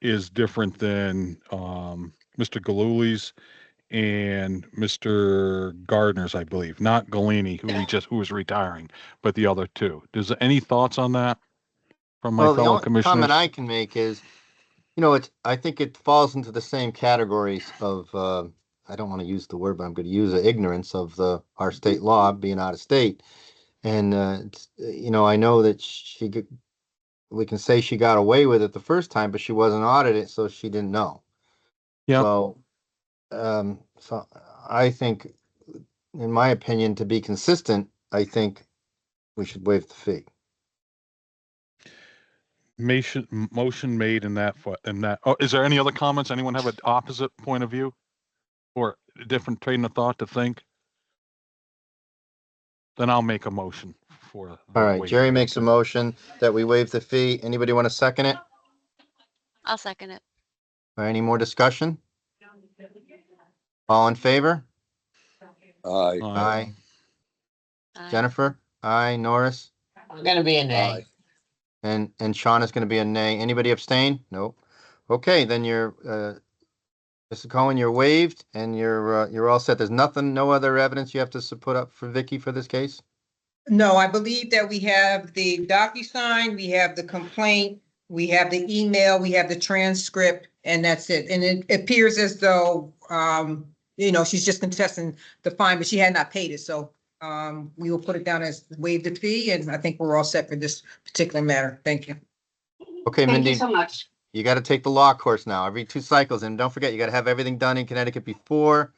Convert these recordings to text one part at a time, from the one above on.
is different than Mr. Galuli's and Mr. Gardner's, I believe, not Galini, who was retiring, but the other two. Does any thoughts on that from my Well, the fellow only comment commissioners? I can make is, I think it falls into the same categories of, I don't want to use the word, but I'm going to use it, ignorance of our state law being out of state. And, I know that we can say she got away with it the first time, but she wasn't audited, so she didn't know. Yep. So I think, in my opinion, to be consistent, I think we should waive the fee. Motion made in that. Oh, is there any other comments? Anyone have an opposite point of view or a different train of thought to think? Then I'll make a motion for the All right, waiver. Jerry makes a motion that we waive the fee. Anybody want to second it? I'll second it. Or any more discussion? All in favor? Aye. Aye. Aye. Jennifer? Aye. Norris? I'm gonna be a nay. Aye. And Sean is going to be a nay. Anybody abstain? Nope. Okay, then you're, Mr. Cohen, you're waived and you're all set. There's no other evidence you have to put up for Vicky for this case? No, I believe that we have the DocuSign, we have the complaint, we have the email, we have the transcript, and that's it. And it appears as though, she's just contesting the fine, but she had not paid it. So we will put it down as waive the fee, and I think we're all set for this particular matter. Thank you. Okay, Thank Mindy, you so much. you got to take the law course now, every 2 cycles. And don't forget, you got to have everything done in Connecticut before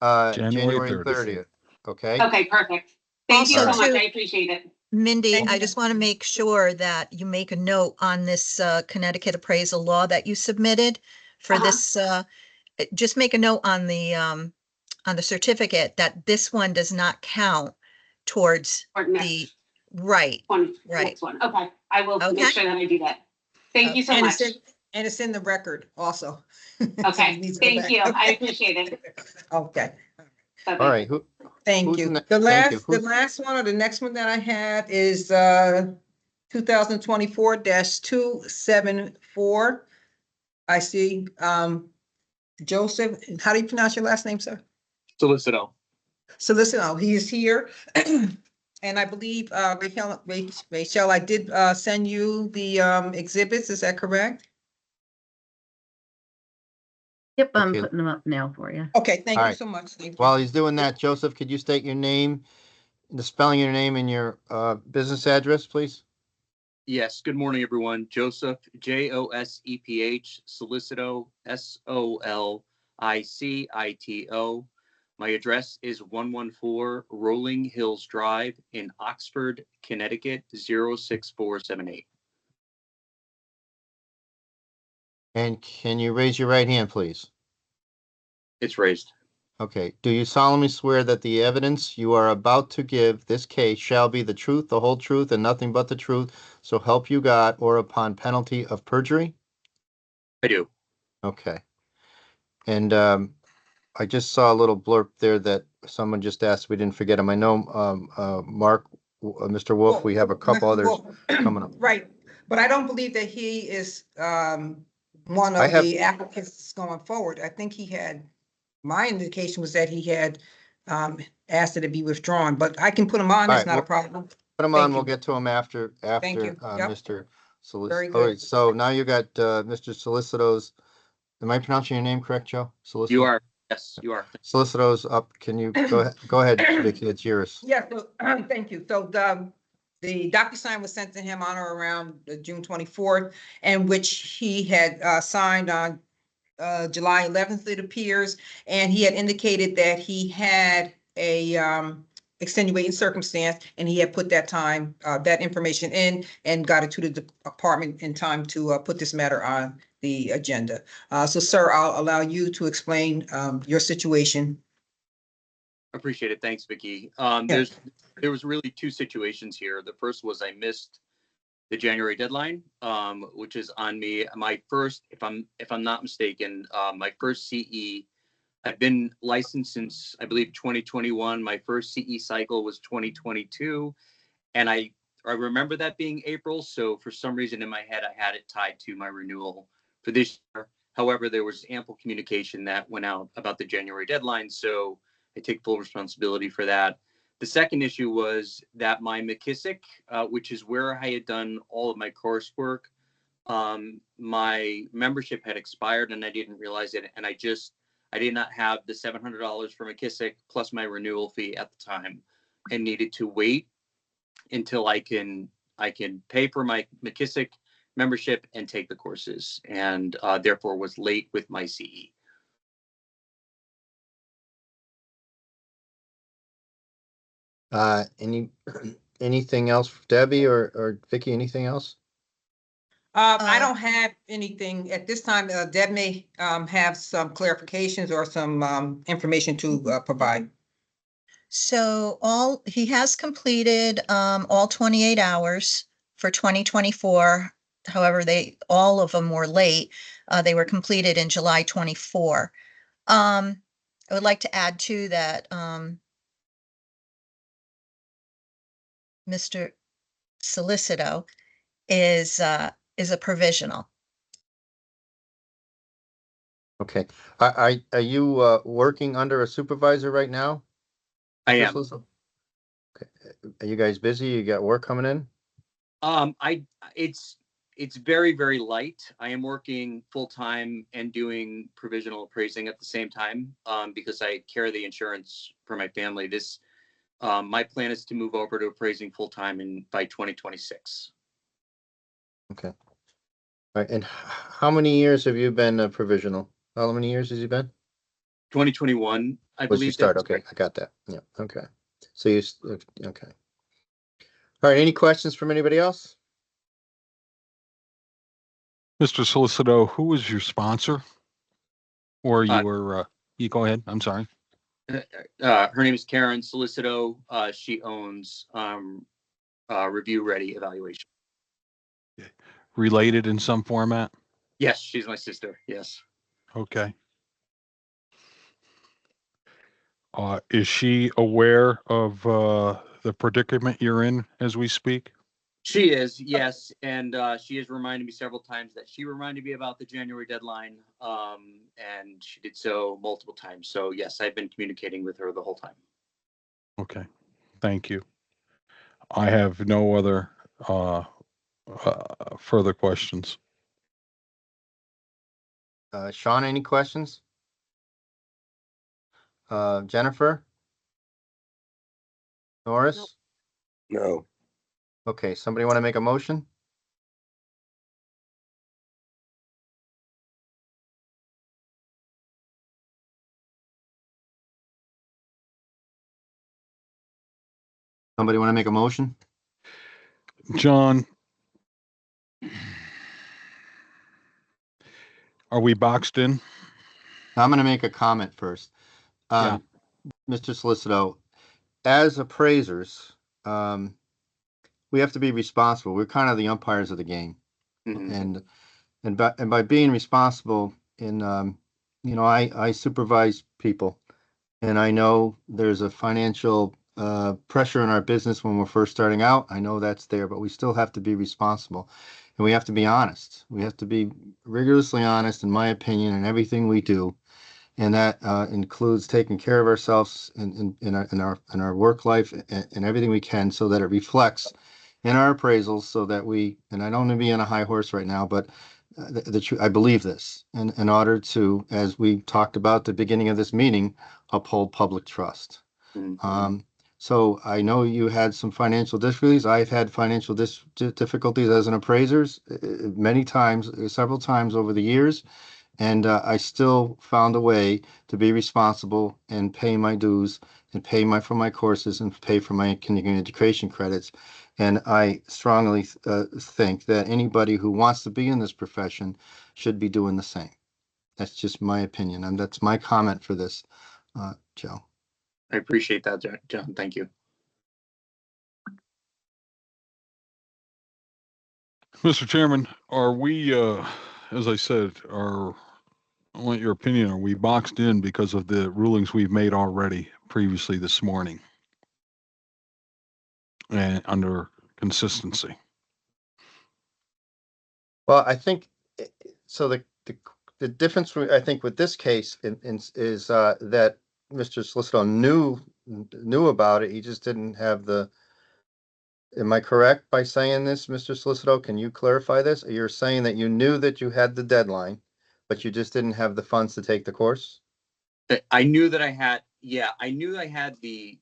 January 30th. Okay? Okay, perfect. Thank you so Also, much. too- I appreciate it. Mindy, Thank I you. just want to make sure that you make a note on this Connecticut appraisal law that you submitted for Uh-huh. this. Just make a note on the certificate that this one does not count towards Or the, next right. one, right. next one. Okay, I will Okay. make sure that I do that. Thank you so And much. it's in the record also. So Okay, it needs to go thank back. you. I Okay. appreciate it. Okay. Bye-bye. All right, Thank Who's you. the ne- The thank you. last, the Who's- last one or the next one that I have is 2024-274. I see Joseph, how do you pronounce your last name, sir? Solicito. Solicito, he is here. And I believe Rachel, I did send you the exhibits, is that correct? Yep, I'm Okay. putting them up now for you. Okay, thank All you right. so much. Thank you. While he's doing that, Joseph, could you state your name, the spelling of your name and your business address, please? Yes, good morning, everyone. Joseph, Joseph, Solicito, Solicito. My address is 114 Rolling Hills Drive in Oxford, Connecticut, 06478. And can you raise your right hand, please? It's raised. Okay. Do you solemnly swear that the evidence you are about to give this case shall be the truth, the whole truth, and nothing but the truth, so help you God, or upon penalty of perjury? I do. Okay. And I just saw a little blurb there that someone just asked. We didn't forget him. I know, Mark, Mr. Wolf, we have a couple others coming up. Right, but I don't believe that he is one I of have- the applicants going forward. I think my indication was that he had asked it to be withdrawn, but I can put him on, All it's right, not a well, problem. Put him Thank on. We'll you. get to him after you. Yep. Mr. Solicito. Very All good. right, so now you got Mr. Solicito's, am I pronouncing your name correct, Joe? Solicito? You are. Yes, you are. Solicito's up. Can you go ahead, Vicky, it's yours. Yeah, so, thank you. So the DocuSign was sent to him on or around June 24th, and which he had signed on July 11th, it appears, and he had indicated that he had a extenuating circumstance, and he had put that information in and got it to the department in time to put this matter on the agenda. So, sir, I'll allow you to explain your situation. Appreciate it. Thanks, Vicky. Yeah. There was really two situations here. The first was I missed the January deadline, which is on me. My first, if I'm not mistaken, my first CE. I've been licensed since I believe 2021. My first CE cycle was 2022, and I remember that being April. So for some reason in my head, I had it tied to my renewal for this year. However, there was ample communication that went out about the January deadline, so I take full responsibility for that. The second issue was that my McKissick, which is where I had done all of my coursework, my membership had expired and I didn't realize it. And I did not have the $700 for McKissick plus my renewal fee at the time, and needed to wait until I can pay for my McKissick membership and take the courses, and therefore was late with my CE. Anything else, Debbie or Vicky, anything else? I don't have anything at this time. Deb may have some clarifications or some information to provide. So he has completed all 28 hours for 2024. However, all of them were late. They were completed in July 24. I would like to add to that, Mr. Solicito is a provisional. Okay. Are you working under a supervisor right now? I am. Okay. Are you guys busy? You got work coming in? It's very, very light. I am working full time and doing provisional appraising at the same time, because I carry the insurance for my family. My plan is to move over to appraising full time by 2026. Okay. All right. And how many years have you been provisional? How many years has he been? 2021, I Was you believe. start? Okay, I got that. Yeah. Okay. So okay. All right. Any questions from anybody else? Mr. Solicito, who was your sponsor? Or you were, you go ahead. I'm sorry. Her name is Karen Solicito. She owns Review Ready Evaluation. Related in some format? Yes, she's my sister. Yes. Okay. Is she aware of the predicament you're in as we speak? She is, yes, and she has reminded me several times that she reminded me about the January deadline, and she did so multiple times. So yes, I've been communicating with her the whole time. Okay, thank you. I have no other further questions. Sean, any questions? Jennifer? Norris? No. Okay, somebody want to make a motion? Somebody want to make a motion? John, are we boxed in? I'm going to make a comment first. Yeah. Mr. Solicito, as appraisers, we have to be responsible. We're kind of the umpires of the game. Mhm. And by being responsible I supervise people, and I know there's a financial pressure in our business when we're first starting out. I know that's there, but we still have to be responsible, and we have to be honest. We have to be rigorously honest, in my opinion, in everything we do, and that includes taking care of ourselves in our work life and everything we can, so that it reflects in our appraisals, so that and I don't want to be on a high horse right now, but I believe this, in order to, as we talked about at the beginning of this meeting, uphold public trust. Mhm. So I know you had some financial difficulties. I've had financial difficulties as an appraiser many times, several times over the years. And I still found a way to be responsible and pay my dues and pay for my courses and pay for my continuing education credits. And I strongly think that anybody who wants to be in this profession should be doing the same. That's just my opinion, and that's my comment for this, Joe. I appreciate that, John. Thank you. Mr. Chairman, are we, as I said, I want your opinion, are we boxed in because of the rulings we've made already previously this morning? And under consistency? Well, I think so. the difference, I think, with this case is that Mr. Solicitor knew about it. He just didn't have the. Am I correct by saying this, Mr. Solicitor? Can you clarify this? You're saying that you knew that you had the deadline, but you just didn't have the funds to take the course? I knew that I had, yeah, I knew I had the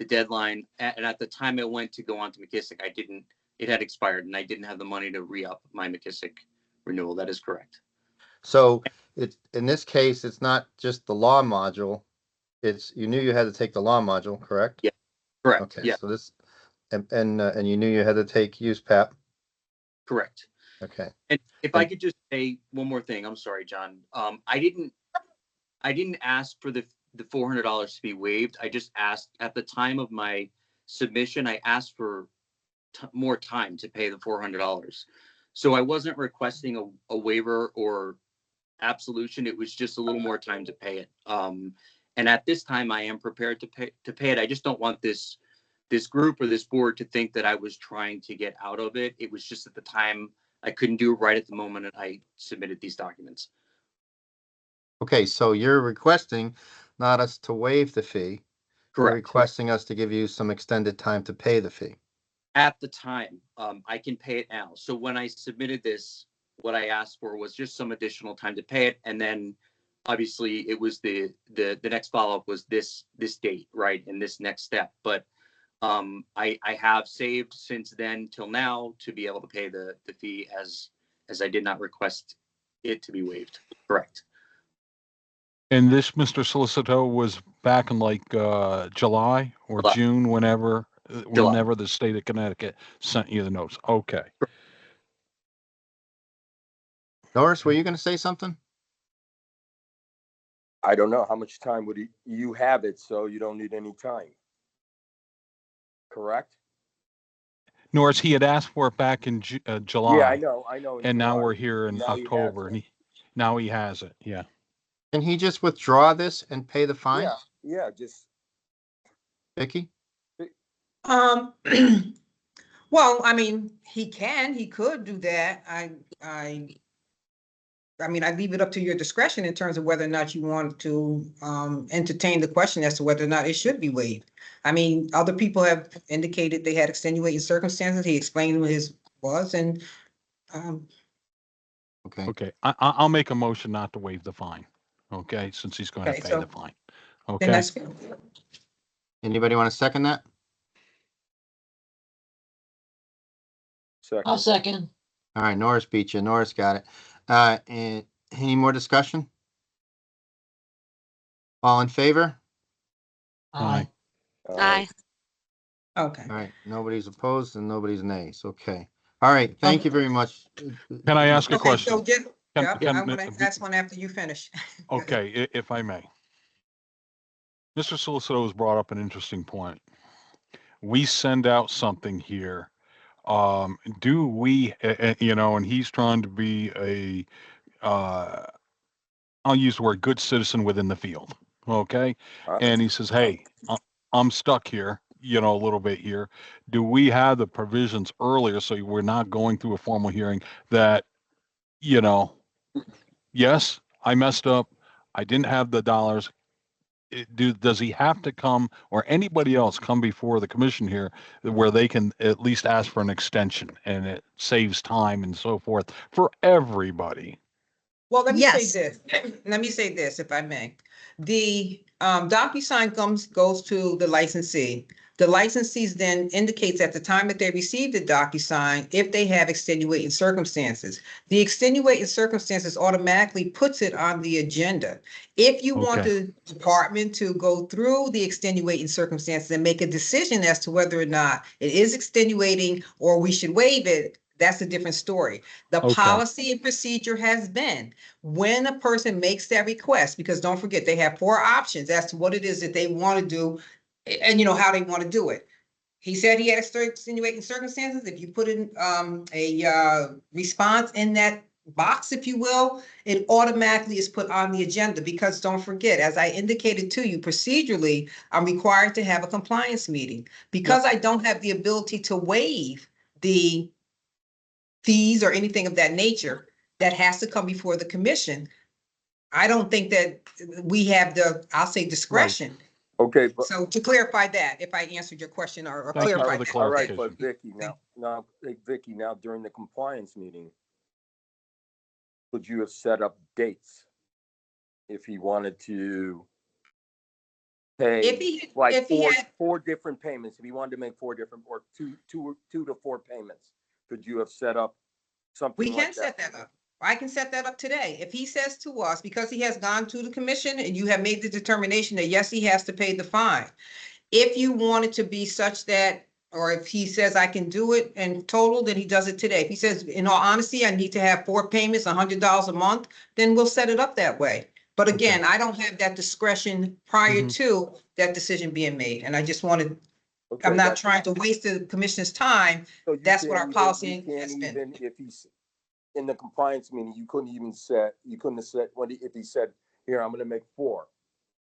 deadline, and at the time I went to go on to McKissick, it had expired, and I didn't have the money to re-up my McKissick renewal. That is correct. So in this case, it's not just the law module. You knew you had to take the law module, correct? Yeah, correct. Okay, Yeah, so this, and you knew you had to take use PAP? correct. Okay. And if I could just say one more thing, I'm sorry, John. I didn't ask for the $400 to be waived. I just asked at the time of my submission, I asked for more time to pay the $400. So I wasn't requesting a waiver or absolution. It was just a little more time to pay it. And at this time, I am prepared to pay it. I just don't want this group or this board to think that I was trying to get out of it. It was just at the time I couldn't do it right at the moment, and I submitted these documents. Okay, so you're requesting not us to waive the fee. You're Correct. requesting us to give you some extended time to pay the fee. At the time, I can pay it now. So when I submitted this, what I asked for was just some additional time to pay it, and then obviously it was the next follow-up was this date, right, and this next step. But I have saved since then till now to be able to pay the fee as I did not request it to be waived. Correct. And this, Mr. Solicitor, was back in like July or July. June, whenever July. the state of Connecticut sent you the notes. Okay. Norris, were you going to say something? I don't know. How much time would you have it so you don't need any time? Correct? Norris, he had asked for it back in July. Yeah, I know. And now July. we're here in Now he has October, it. and now he has it. Yeah. Can he just withdraw this and pay the fine? Yeah, just Vicky? Well, I mean, he could do that. I mean, I leave it up to your discretion in terms of whether or not you want to entertain the question as to whether or not it should be waived. I mean, other people have indicated they had extenuating circumstances. He explained what his was, and Okay. Okay. I'll make a motion not to waive the fine. Okay, since he's going Okay, to pay so the fine. then Okay. that's good. Anybody want to second that? second. second. All right, Norris beat you. Norris got it. And any more discussion? All in favor? Aye. Aye. Okay. All right, nobody's opposed and nobody's nays. Okay. All right, thank you very much. Can I ask a Okay, question? so just, Can- yeah, can- I'm gonna ask one after you finish. Go ahead. Okay, if I may. Mr. Solicitor has brought up an interesting point. We send out something here. Do we, and he's trying to be I'll use the word good citizen within the field. Okay. And he says, hey, I'm stuck here, a little bit here. Do we have the provisions earlier so we're not going through a formal hearing that, yes, I messed up. I didn't have the dollars. Does he have to come, or anybody else come before the commission here where they can at least ask for an extension and it saves time and so forth for everybody? Well, let me Yes. say this. Let me say this, if I may. The DocuSign goes to the licensee. The licensee then indicates at the time that they receive the DocuSign if they have extenuating circumstances. The extenuating circumstances automatically puts it on the agenda. If you want Okay. the department to go through the extenuating circumstances and make a decision as to whether or not it is extenuating or we should waive it, that's a different story. The Okay. policy and procedure has been when a person makes that request, because don't forget, they have 4 options as to what it is that they want to do and how they want to do it. He said he had extenuating circumstances. If you put in a response in that box, if you will, it automatically is put on the agenda, because don't forget, as I indicated to you procedurally, I'm required to have a compliance meeting. Because I don't have the ability to waive the fees or anything of that nature, that has to come before the commission. I don't think that we have the, I'll say discretion. Okay, but So to clarify that, if I answered your question or Thank you for clarified the that. all right, clarification. but Vicky, now during the compliance meeting, could you have set up dates if he wanted to pay If he like had, four different payments? If he wanted to make four different or two to four payments, could you have set up something we like can set that up. I can set that up today. If he says to us, because he has gone to the commission and you have made the determination that yes, he has to pay the fine. If you want it to be such that, or if he says I can do it in total, then he does it today. If he says, in all honesty, I need to have 4 payments, $100 a month, then we'll set it up that way. But again, I don't have that discretion prior Mhm. to that decision being made. And I just wanted, Okay, I'm not that's- trying to waste the commissioner's time. so you That's what can't our even- policy you can't has been. even, if he's in the compliance meeting, you couldn't have said, if he said, here, I'm gonna make 4.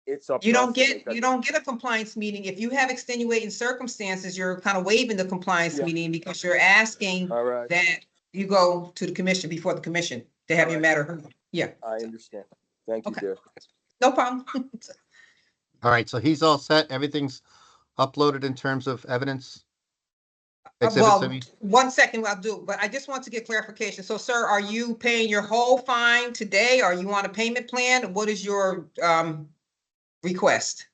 It's up You to us don't to make get, that- you don't get a compliance meeting. If you have extenuating circumstances, you're kind of waiving the compliance Yeah. meeting because you're asking All right, that you go to the commission before the commission to have your Alright. matter heard. Yeah, I understand. Thank you, Okay. dear. no problem. All right, so he's all set. Everything's uploaded in terms of evidence. Exhibits, I Well, mean. 1 second, I'll do, but I just want to get clarification. So, sir, are you paying your whole fine today? Are you on a payment plan? What is your request?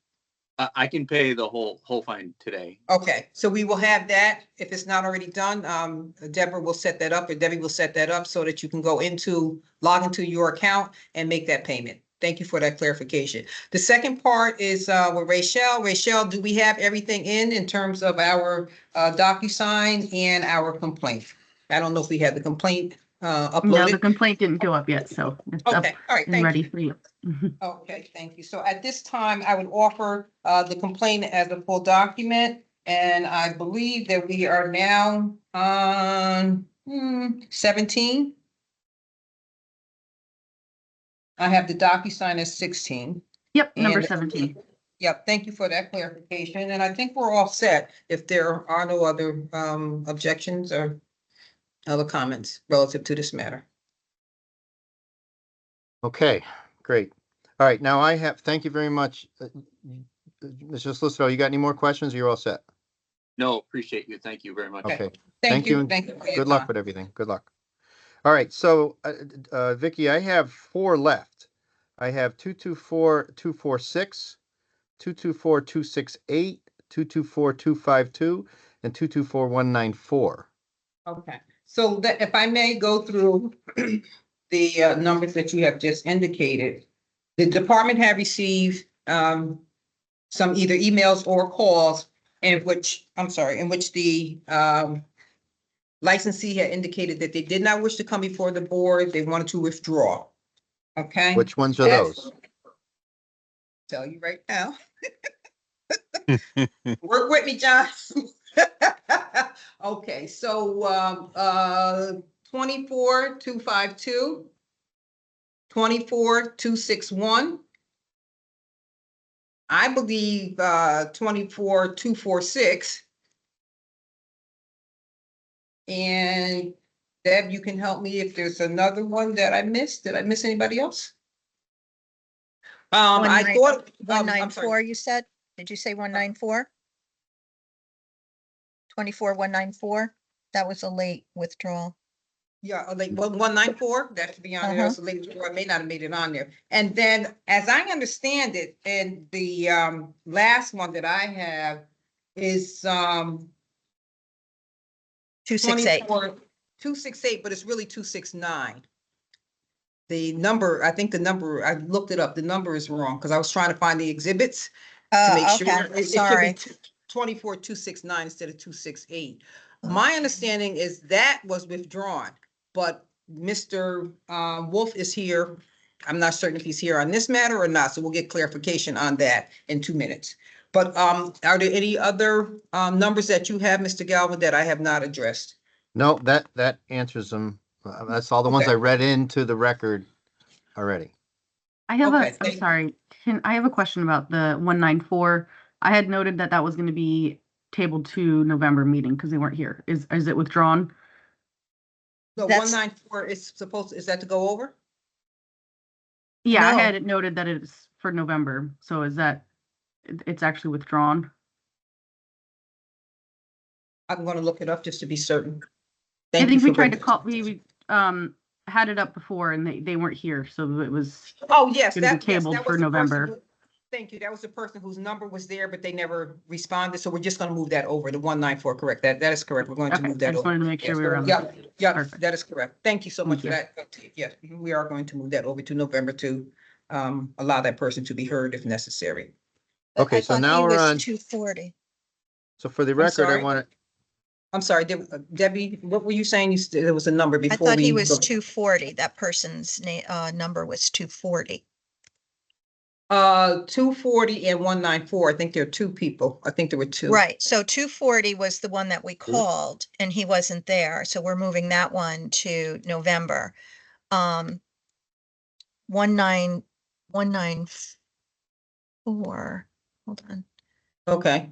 I can pay the whole fine today. Okay, so we will have that. If it's not already done, Deborah will set that up, or Debbie will set that up so that you can log into your account and make that payment. Thank you for that clarification. The second part is with Rachel. Rachel, do we have everything in terms of our DocuSign and our complaint? I don't know if we have the complaint No, the uploaded. complaint didn't go up yet, so it's up Okay, all right, and thank ready you. for you. Okay, thank you. So at this time, I would offer the complaint as a full document. And I believe that we are now on 17. I have the DocuSign as 16. Yep, number And- 17. Yep, thank you for that clarification. And I think we're all set if there are no other objections or other comments relative to this matter. Okay, great. All right, now thank you very much. Mr. Solicitor, you got any more questions? You're all set. No, appreciate you. Thank you very much. Okay, Thank you. and Thank you for your good luck time. with everything. Good luck. All right, so, Vicky, I have 4 left. I have 224246, 224268, 224252, and 224194. Okay, so that if I may go through the numbers that you have just indicated. The department have received some either emails or calls in which the licensee had indicated that they did not wish to come before the board, they wanted to withdraw. Okay? Which ones are That's- those? Tell you right now. Work with me, John. Okay, so 24252, 24261. I believe 24246. And Deb, you can help me if there's another one that I missed. Did I miss anybody else? I thought, I'm 194, sorry. you said? Did you say 194? 24194? That was a late withdrawal. Yeah, like 194, that should be on there. Uh-huh. So late, I may not have made it on there. And then, as I understand it, and the last one that I have is 268. 268, but it's really 269. The number, I think the number, I looked it up, the number is wrong, because I was trying to find the exhibits to make sure. Okay, It should be sorry. 24269 instead of 268. My understanding is that was withdrawn, but Mr. Wolf is here. I'm not certain if he's here on this matter or not, so we'll get clarification on that in 2 minutes. But are there any other numbers that you have, Mr. Galvin, that I have not addressed? No, that answers them. That's all the ones Okay. I read into the record already. I have Okay, I'm thank you. sorry. I have a question about the 194. I had noted that was going to be tabled to November meeting because they weren't here. Is it withdrawn? No, That's- 194 is supposed, is that to go over? Yeah, I No. had it noted that it's for November. So is that, it's actually withdrawn? I'm gonna look it up just to be certain. I Thank you think we for tried to bringing- call, we had it up before and they weren't here, so it was Oh, yes, gonna be that, yes, tabled that for was the person November. who- Thank you. That was the person whose number was there, but they never responded. So we're just gonna move that over, the 194, correct? That is correct. We're going to Okay, move I that just over. wanted to make sure we were on. Yeah, yeah, Perfect. that is correct. Thank you so much Thank for that. Yes, we are going to move that over to November to allow that person to be heard if necessary. But Okay, I so thought now he we're was on- 240. So for the record, I sorry? want to, I'm sorry, Debbie, what were you saying? There was a number I before thought he we. was 240. That person's number was 240. 240 and 194. I think there are two people. I think there were two. Right, so 240 was the one that we called and he wasn't there, so we're moving that one to November. 194, hold on. Okay,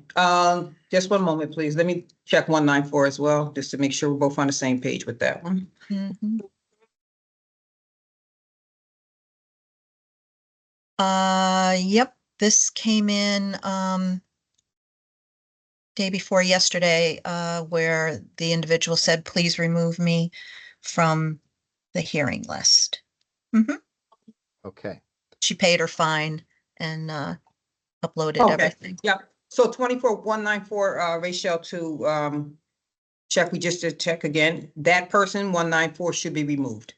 just one moment, please. Let me check 194 as well, just to make sure we're both on the same page with that one. Mhm. Yep, this came in, day before yesterday, where the individual said, please remove me from the hearing list. Mhm. okay. She paid her fine and, uploaded Okay, everything. yeah, so 24194, Rachel, to check, we just did check again. That person, 194, should be removed.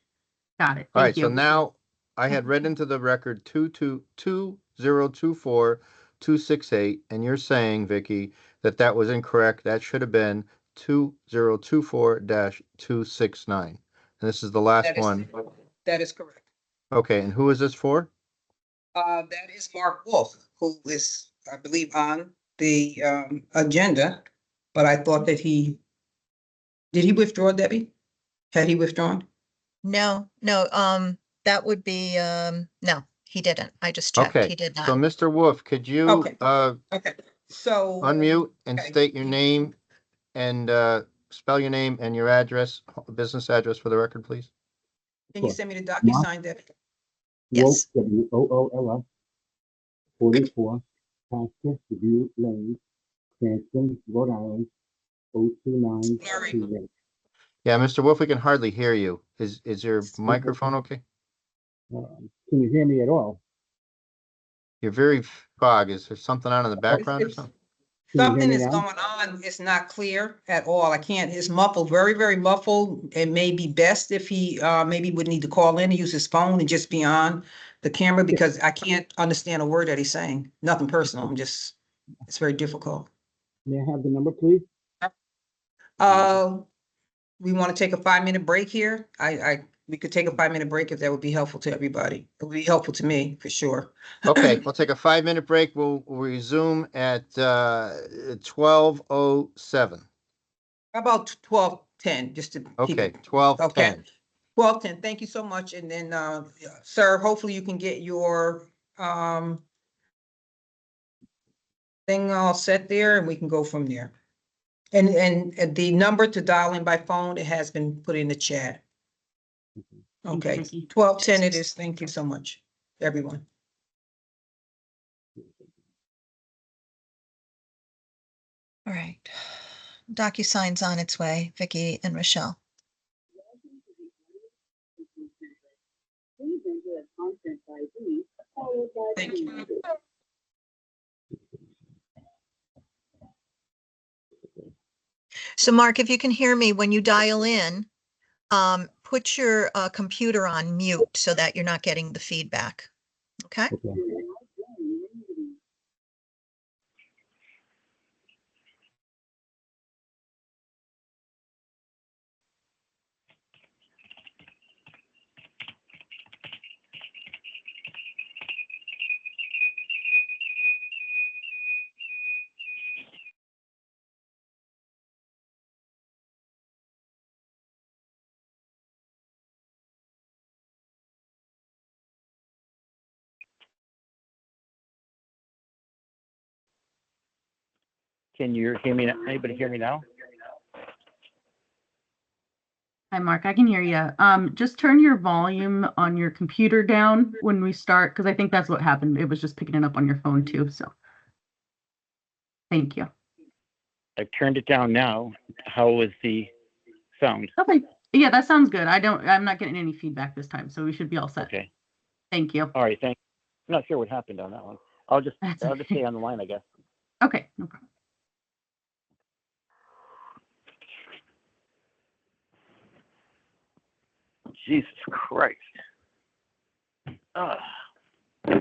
Got it. All right, Thank so you. now I had read into the record 2024-268, and you're saying, Vicky, that was incorrect. That should have been 2024-269. And this is the last That is, one. that is correct. Okay, and who is this for? That is Mark Wolf, who is, I believe, on the agenda, but I thought that did he withdraw, Debbie? Had he withdrawn? No, that would be, no, he didn't. I just checked. Okay, He did so not. Mr. Wolf, could you Okay. Okay, so. unmute and Okay. state your name and spell your name and your address, business address for the record, please? Can you send me the DocuSign, Debbie? Yes. WOOLF 44 Pasture View Lane, Cranston, Rhode Island, 02928. Yeah, Mr. Wolf, we can hardly hear you. Is your microphone okay? Can you hear me at all? You're very fog. Is there something on in the background or It's- something? Can you hear Something me is now? going on. It's not clear at all. I can't, it's muffled, very, very muffled. It may be best if he maybe would need to call in and use his phone and just be on the camera because I can't understand a word that he's saying. Nothing personal. It's very difficult. May I have the number, please? We want to take a 5-minute break here. We could take a 5-minute break if that would be helpful to everybody. It would be helpful to me, for sure. Okay, we'll take a 5-minute break. We'll resume at 12:07. How about 12:10, just to keep Okay, it. 12:10. 12:10, thank you so much. And then, sir, hopefully you can get your thing all set there and we can go from there. And the number to dial in by phone, it has been put in the chat. Thank you, Okay, Vicky. 12:10 it is. Thank you so much, everyone. All right. DocuSign's on its way, Vicky and Michelle. Thank you. So Mark, if you can hear me, when you dial in, put your computer on mute so that you're not getting the feedback. Okay? Okay. Can you hear me? Anybody hear me now? Hi, Mark. I can hear you. Just turn your volume on your computer down when we start, because I think that's what happened. It was just picking it up on your phone too. So, thank you. I've turned it down now. How was the sound? Okay. Yeah, that sounds good. I'm not getting any feedback this time, so we should be all set. Okay. Thank you. All right. Thanks. I'm not sure what happened on that one. I'll just That's I'll just okay. stay on the line, I guess. Okay, no problem. Jesus Christ. Ah. I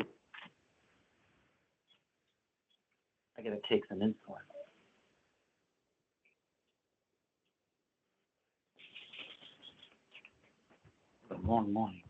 gotta take some insulin. It's a long morning.